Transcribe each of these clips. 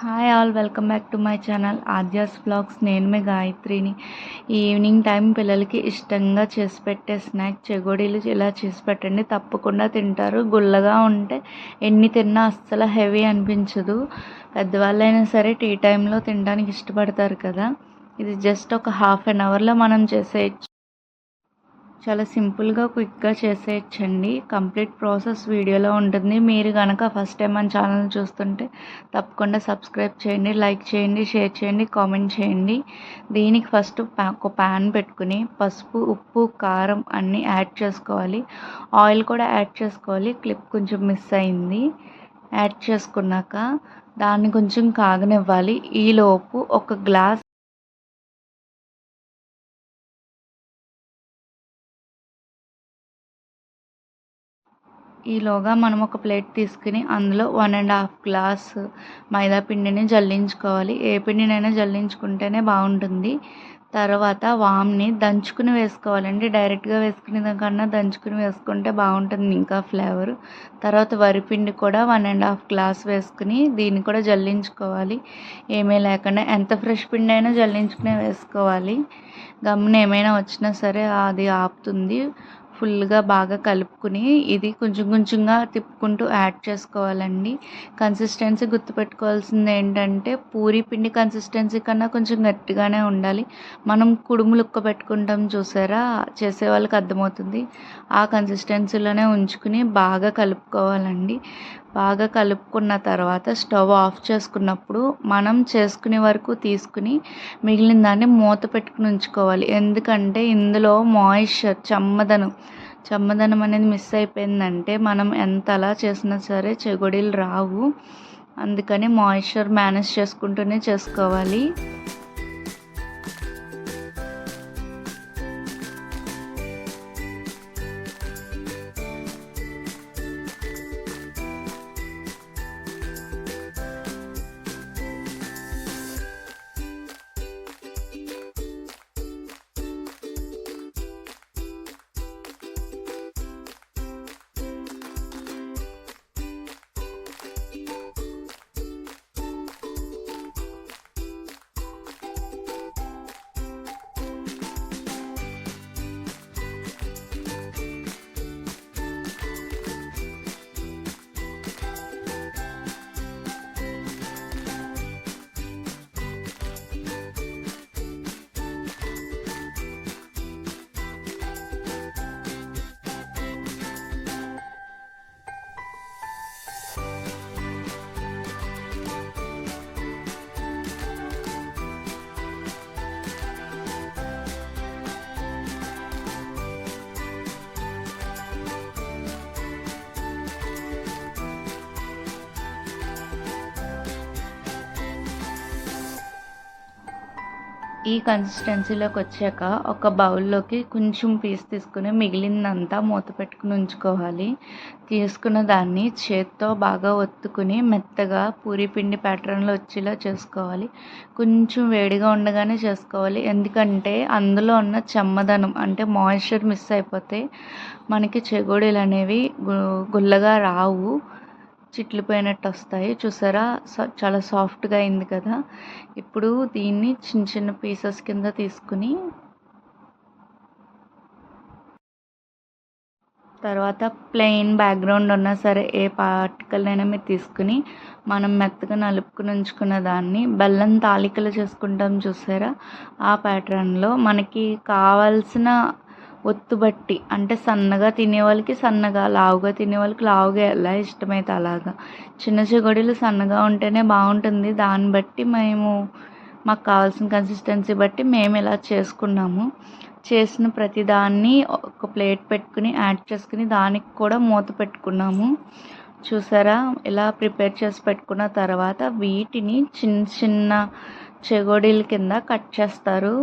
Hi all, welcome back to my channel Aadya's vlogs. నేను మీ గాయత్రిని. Evening time పిల్లలకి ఇష్టంగా చేసి పెట్టే స్నాక్ చెగోడీలు ఇలా చేసి పెట్టండి, తప్పకుండా తింటారు. గుల్లగా ఉంటే ఎన్ని తిన్నా అస్సలు హెవీ అనిపించదు. పెద్దవాళ్ళైనా సరే టీ టైంలో తినడానికి ఇష్టపడతారు కదా. ఇది జస్ట్ ఒక హాఫ్ అన్ అవర్లో మనం చేసేయచ్చు. చాలా సింపుల్గా క్విక్గా చేసేయచ్చండి. కంప్లీట్ ప్రాసెస్ వీడియోలో ఉంటుంది. మీరు కనుక ఫస్ట్ టైం మన ఛానల్ చూస్తుంటే తప్పకుండా సబ్స్క్రైబ్ చేయండి, లైక్ చేయండి, షేర్ చేయండి, కామెంట్ చేయండి. దీనికి ఫస్ట్ ఒక ప్యాన్ పెట్టుకుని పసుపు, ఉప్పు, కారం అన్నీ యాడ్ చేసుకోవాలి. ఆయిల్ కూడా యాడ్ చేసుకోవాలి. క్లిప్ కొంచెం మిస్ అయింది. యాడ్ చేసుకున్నాక దాన్ని కొంచెం కాగనివ్వాలి. ఈలోపు ఒక గ్లాస్ ఈలోగా మనం ఒక ప్లేట్ తీసుకుని అందులో 1.5 గ్లాస్ మైదా పిండిని జల్లించుకోవాలి. ఏ పిండినైనా జల్లించుకుంటేనే బాగుంటుంది. తర్వాత వామ్ని దంచుకుని వేసుకోవాలండి. డైరెక్ట్గా వేసుకునే దానికన్నా దంచుకుని వేసుకుంటే బాగుంటుంది, ఇంకా ఫ్లేవర్. తర్వాత వరిపిండి కూడా 1.5 గ్లాస్ వేసుకుని దీన్ని కూడా జల్లించుకోవాలి. ఏమీ లేకుండా ఎంత ఫ్రెష్ పిండి అయినా జల్లించుకునే వేసుకోవాలి. గమ్మున ఏమైనా వచ్చినా సరే అది ఆపుతుంది. ఫుల్గా బాగా కలుపుకుని ఇది కొంచెం కొంచెంగా తిప్పుకుంటూ యాడ్ చేసుకోవాలండి. కన్సిస్టెన్సీ గుర్తుపెట్టుకోవాల్సింది ఏంటంటే పూరీ పిండి కన్సిస్టెన్సీ కన్నా కొంచెం గట్టిగానే ఉండాలి. మనం కుడుములు పెట్టుకుంటాం చూసారా, చేసే వాళ్ళకి అర్థమవుతుంది. ఆ కన్సిస్టెన్సీలోనే ఉంచుకుని బాగా కలుపుకోవాలండి. బాగా కలుపుకున్న తర్వాత స్టవ్ ఆఫ్ చేసుకున్నప్పుడు మనం చేసుకునే వరకు తీసుకుని మిగిలిన దాన్ని మూత పెట్టుకుని ఉంచుకోవాలి. ఎందుకంటే ఇందులో మాయిశ్చర్, చమ్మదనం అనేది మిస్ అయిపోయిందంటే మనం ఎంత అలా చేసినా సరే చెగోడీలు రావు. అందుకని మాయిశ్చర్ మేనేజ్ చేసుకుంటూనే చేసుకోవాలి. ఈ కన్సిస్టెన్సీలోకి వచ్చాక ఒక బౌల్లోకి కొంచెం పీస్ తీసుకుని మిగిలిందంతా మూత పెట్టుకుని ఉంచుకోవాలి. తీసుకున్న దాన్ని చేత్తో బాగా ఒత్తుకుని మెత్తగా పూరీ పిండి ప్యాటర్న్లో వచ్చేలా చేసుకోవాలి. కొంచెం వేడిగా ఉండగానే చేసుకోవాలి. ఎందుకంటే అందులో ఉన్న చెమ్మదనం అంటే మాయిశ్చర్ మిస్ అయిపోతే మనకి చెగోడీలు అనేవి గుల్లగా రావు, చిట్లిపోయినట్టు వస్తాయి. చూసారా, చాలా సాఫ్ట్గా అయింది కదా. ఇప్పుడు దీన్ని చిన్న చిన్న పీసెస్ కింద తీసుకుని తర్వాత ప్లెయిన్ బ్యాక్గ్రౌండ్ ఉన్నా సరే ఏ పార్టికల్నైనా మీరు తీసుకుని మనం మెత్తగా నలుపుకుని ఉంచుకున్న దాన్ని బెల్లం తాలికలు చేసుకుంటాం చూసారా, ఆ ప్యాటర్న్లో మనకి కావాల్సిన ఒత్తు బట్టి, అంటే సన్నగా తినేవాళ్ళకి సన్నగా, లావుగా తినేవాళ్ళకి లావుగా, ఎలా ఇష్టమైతే అలాగా. చిన్న చెగోడీలు సన్నగా ఉంటేనే బాగుంటుంది. దాన్ని బట్టి మాకు కావాల్సిన కన్సిస్టెన్సీ బట్టి మేము ఇలా చేసుకున్నాము. చేసిన ప్రతిదాన్ని ఒక ప్లేట్ పెట్టుకుని యాడ్ చేసుకుని దానికి కూడా మూత పెట్టుకున్నాము. చూసారా, ఇలా ప్రిపేర్ చేసి పెట్టుకున్న తర్వాత వీటిని చిన్న చిన్న చెగోడీల కింద కట్ చేస్తారు.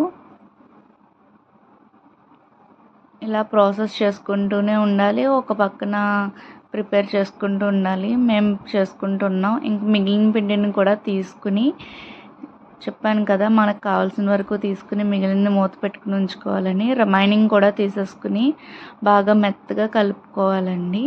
ఇలా ప్రాసెస్ చేసుకుంటూనే ఉండాలి. ఒక పక్కన ప్రిపేర్ చేసుకుంటూ ఉండాలి. మేము చేసుకుంటున్నాం. ఇంక మిగిలిన పిండిని కూడా తీసుకుని, చెప్పాను కదా మనకు కావాల్సిన వరకు తీసుకుని మిగిలిన మూత పెట్టుకుని ఉంచుకోవాలని, రిమైనింగ్ కూడా తీసేసుకుని బాగా మెత్తగా కలుపుకోవాలండి.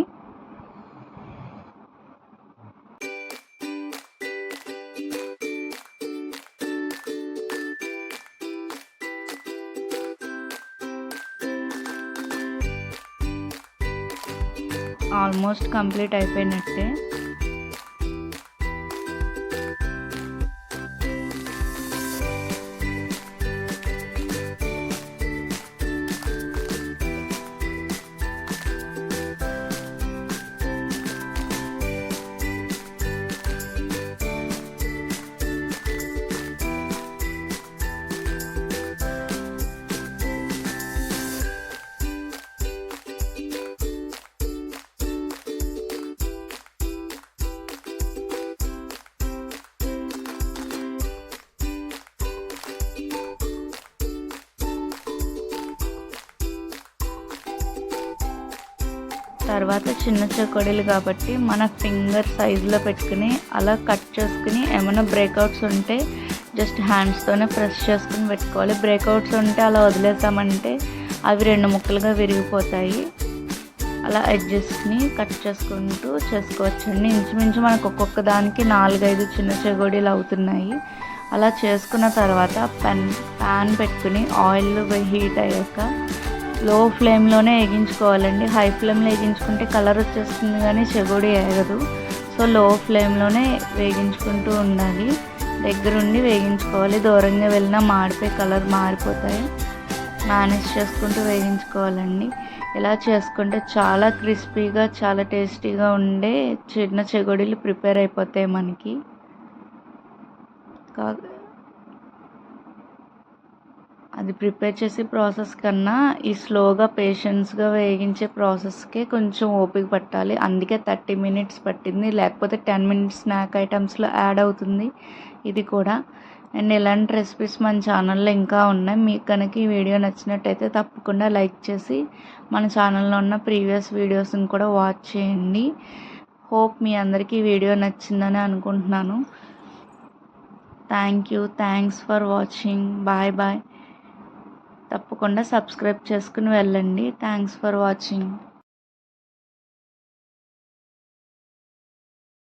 ఆల్మోస్ట్ కంప్లీట్ అయిపోయినట్టే. తర్వాత చిన్న చెకోడీలు కాబట్టి మన ఫింగర్ సైజులో పెట్టుకుని అలా కట్ చేసుకుని ఏమైనా బ్రేక్అవుట్స్ ఉంటే జస్ట్ హ్యాండ్స్తోనే ప్రెస్ చేసుకుని పెట్టుకోవాలి. బ్రేక్అవుట్స్ ఉంటే అలా వదిలేసామంటే అవి 2 ముక్కలుగా విరిగిపోతాయి. అలా ఎడ్జెస్ని కట్ చేసుకుంటూ చేసుకోవచ్చండి. ఇంచుమించు మనకు ఒక్కొక్క దానికి 4-5 చిన్న చెకోడీలు అవుతున్నాయి. అలా చేసుకున్న తర్వాత ప్యాన్ పెట్టుకుని ఆయిల్ హీట్ అయ్యాక లో ఫ్లేమ్లోనే వేగించుకోవాలండి. హై ఫ్లేమ్లో వేగించుకుంటే కలర్ వచ్చేస్తుంది కానీ చెకోడీ వేగదు. సో లో ఫ్లేమ్లోనే వేగించుకుంటూ ఉండాలి. దగ్గరుండి వేగించుకోవాలి. దూరంగా వెళ్ళినా మాడిపోయి కలర్ మారిపోతాయి. మేనేజ్ చేసుకుంటూ వేగించుకోవాలండి. ఇలా చేసుకుంటే చాలా క్రిస్పీగా చాలా టేస్టీగా ఉండే చిన్న చెకోడీలు ప్రిపేర్ అయిపోతాయి మనకి. అది ప్రిపేర్ చేసే ప్రాసెస్ కన్నా ఈ స్లోగా పేషెన్స్గా వేగించే ప్రాసెస్కే కొంచెం ఓపిక పట్టాలి. అందుకే 30 మినిట్స్ పట్టింది. లేకపోతే 10 మినిట్స్ స్నాక్ ఐటమ్స్లో యాడ్ అవుతుంది ఇది కూడా. అండ్ ఇలాంటి రెసిపీస్ మన ఛానల్లో ఇంకా ఉన్నాయి. మీకు కనుక ఈ వీడియో నచ్చినట్టయితే తప్పకుండా లైక్ చేసి మన ఛానల్లో ఉన్న ప్రీవియస్ వీడియోస్ని కూడా వాచ్ చేయండి. హోప్ మీ అందరికీ ఈ వీడియో నచ్చిందని అనుకుంటున్నాను. Thanks for watching. బాయ్. తప్పకుండా సబ్స్క్రైబ్ చేసుకుని వెళ్ళండి. Thanks for watching.